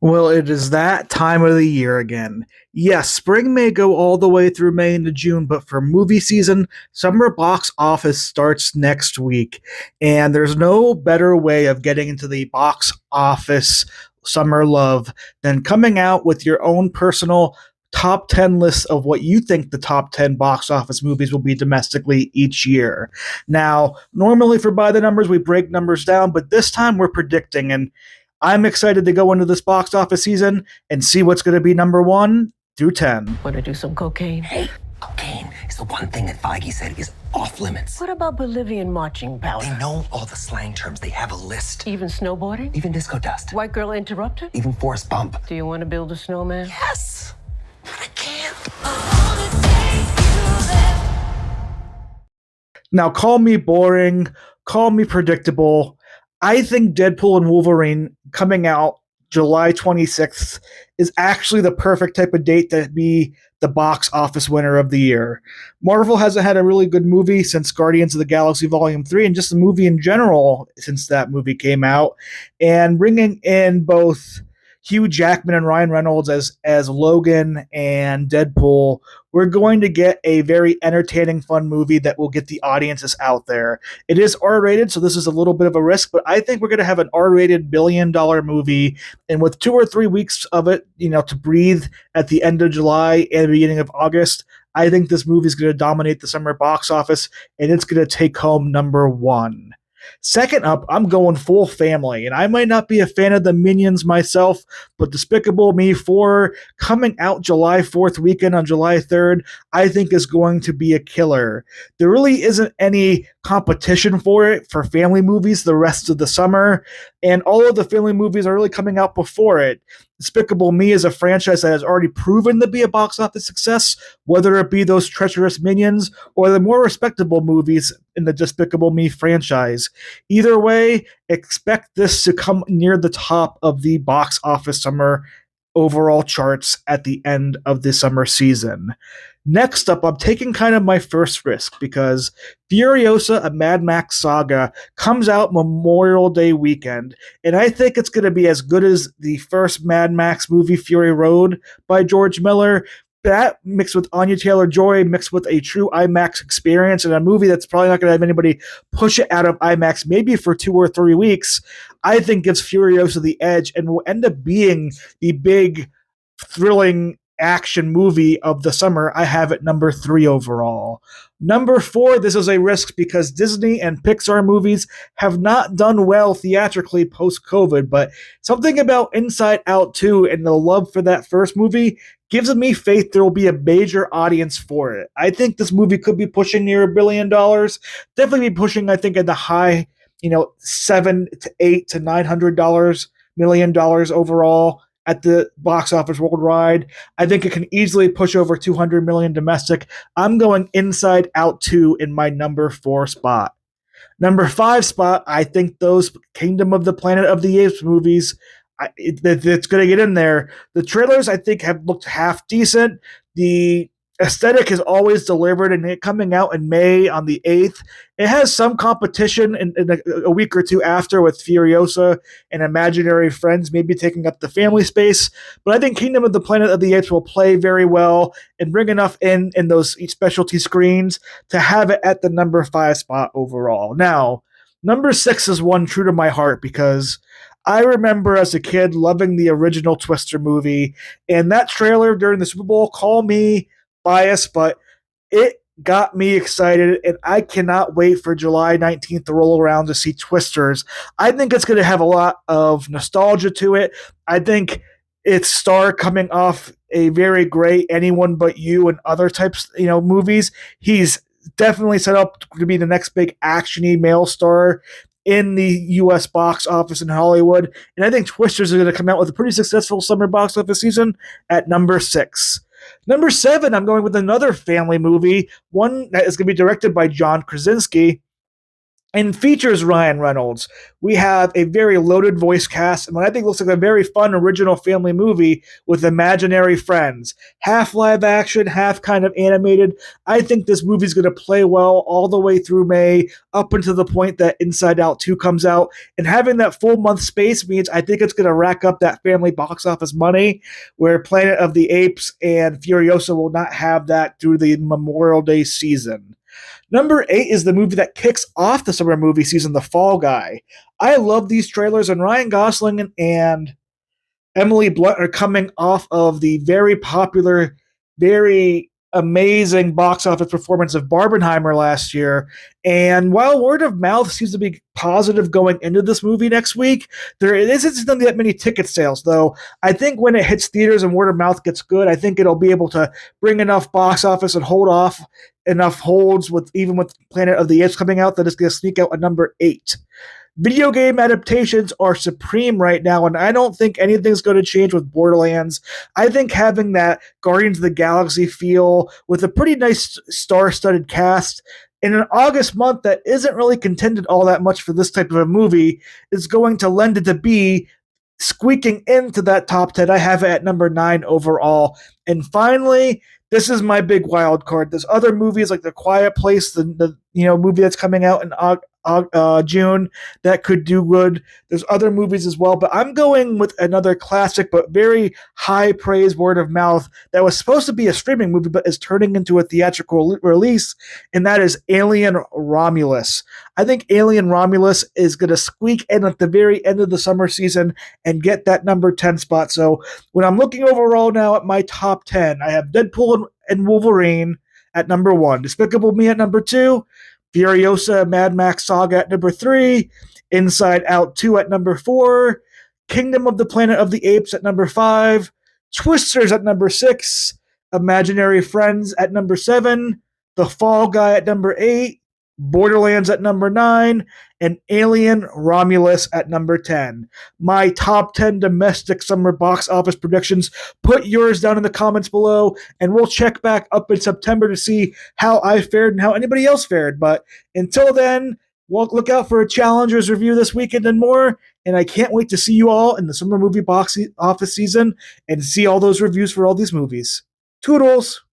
Well, it is that time of the year again. Yes, spring may go all the way through May into June, but for movie season, summer box office starts next week. And there's no better way of getting into the box office summer love than coming out with your own personal top 10 list of what you think the top 10 box office movies will be domestically each year. Now, normally for By the Numbers, we break numbers down, but this time we're predicting. And I'm excited to go into this box office season and see what's going to be number 1 through 10. Want to do some cocaine? Hey, cocaine is the one thing that Feige said is off limits. What about Bolivian marching powder? They know all the slang terms. They have a list. Even snowboarding? Even disco dust. White girl interrupted? Even Forrest Bump. Do you want to build a snowman? Yes! But I can't. Now, call me boring, call me predictable. I think Deadpool and Wolverine coming out July 26th is actually the perfect type of date to be the box office winner of the year. Marvel hasn't had a really good movie since Guardians of the Galaxy Volume 3, and just the movie in general since that movie came out. And bringing in both Hugh Jackman and Ryan Reynolds as Logan and Deadpool, we're going to get a very entertaining, fun movie that will get the audiences out there. It is R-rated, so this is a little bit of a risk, but I think we're going to have an R-rated billion-dollar movie, and with 2 or 3 weeks of it, to breathe at the end of July and the beginning of August, I think this movie is going to dominate the summer box office, and it's going to take home number 1. Second up, I'm going full family, and I might not be a fan of the Minions myself, but Despicable Me 4 coming out July 4th weekend on July 3rd, I think is going to be a killer. There really isn't any competition for it for family movies the rest of the summer, and all of the family movies are really coming out before it. Despicable Me is a franchise that has already proven to be a box office success, whether it be those treacherous Minions or the more respectable movies in the Despicable Me franchise. Either way, expect this to come near the top of the box office summer overall charts at the end of the summer season. Next up, I'm taking kind of my first risk because Furiosa, a Mad Max saga, comes out Memorial Day weekend, and I think it's going to be as good as the first Mad Max movie, Fury Road, by George Miller. That mixed with Anya Taylor-Joy, mixed with a true IMAX experience, and a movie that's probably not going to have anybody push it out of IMAX maybe for 2 or 3 weeks, I think gives Furiosa the edge and will end up being the big, thrilling action movie of the summer. I have it number 3 overall. Number 4, this is a risk because Disney and Pixar movies have not done well theatrically post-COVID, but something about Inside Out 2 and the love for that first movie gives me faith there will be a major audience for it. I think this movie could be pushing near $1 billion. Definitely be pushing, I think, in the high, $7 to $8 to $900 million overall at the box office worldwide. I think it can easily push over 200 million domestic. I'm going Inside Out 2 in my number 4 spot. Number 5 spot, I think those Kingdom of the Planet of the Apes movies, it's going to get in there. The trailers, I think, have looked half decent. The aesthetic has always delivered, and it coming out in May on the 8th. It has some competition in a week or two after with Furiosa and Imaginary Friends maybe taking up the family space. But I think Kingdom of the Planet of the Apes will play very well and bring enough in those specialty screens to have it at the number 5 spot overall. Now, number 6 is one true to my heart because I remember as a kid loving the original Twister movie, and that trailer during the Super Bowl, call me biased, but it got me excited, and I cannot wait for July 19th to roll around to see Twisters. I think it's going to have a lot of nostalgia to it. I think its star coming off a very great Anyone But You and other types, movies. He's definitely set up to be the next big actiony male star in the U.S. box office in Hollywood. And I think Twisters are going to come out with a pretty successful summer box office season at number 6. Number 7, I'm going with another family movie, one that is going to be directed by John Krasinski. and features Ryan Reynolds. We have a very loaded voice cast and what I think looks like a very fun original family movie with imaginary friends. Half live action, half kind of animated. I think this movie's going to play well all the way through May, up until the point that Inside Out 2 comes out. And having that full month space means I think it's going to rack up that family box office money, where Planet of the Apes and Furiosa will not have that through the Memorial Day season. Number 8 is the movie that kicks off the summer movie season, The Fall Guy. I love these trailers, and Ryan Gosling and Emily Blunt are coming off of the very popular, very amazing box office performance of Barbenheimer last year. And while word of mouth seems to be positive going into this movie next week, there isn't that many ticket sales, though. I think when it hits theaters and word of mouth gets good, I think it'll be able to bring enough box office and hold off enough holds with even with Planet of the Apes coming out that it's going to sneak out at number 8. Video game adaptations are supreme right now, and I don't think anything's going to change with Borderlands. I think having that Guardians of the Galaxy feel with a pretty nice star-studded cast in an August month that isn't really contended all that much for this type of a movie is going to lend it to be squeaking into that top 10. I have it at number 9 overall. And finally, this is my big wild card. There's other movies like The Quiet Place, the movie that's coming out in June that could do good. There's other movies as well, but I'm going with another classic but very high praise word of mouth that was supposed to be a streaming movie but is turning into a theatrical release, and that is Alien Romulus. I think Alien Romulus is going to squeak in at the very end of the summer season and get that number 10 spot. So when I'm looking overall now at my top 10, I have Deadpool and Wolverine at number 1, Despicable Me at number 2, Furiosa Mad Max Saga at number 3, Inside Out 2 at number 4, Kingdom of the Planet of the Apes at number 5, Twisters at number 6, Imaginary Friends at number 7, The Fall Guy at number 8, Borderlands at number 9, and Alien Romulus at number 10. My top 10 domestic summer box office predictions. Put yours down in the comments below, and we'll check back up in September to see how I fared and how anybody else fared. But until then, we'll look out for a Challengers review this weekend and more, and I can't wait to see you all in the summer movie box office season and see all those reviews for all these movies. Toodles!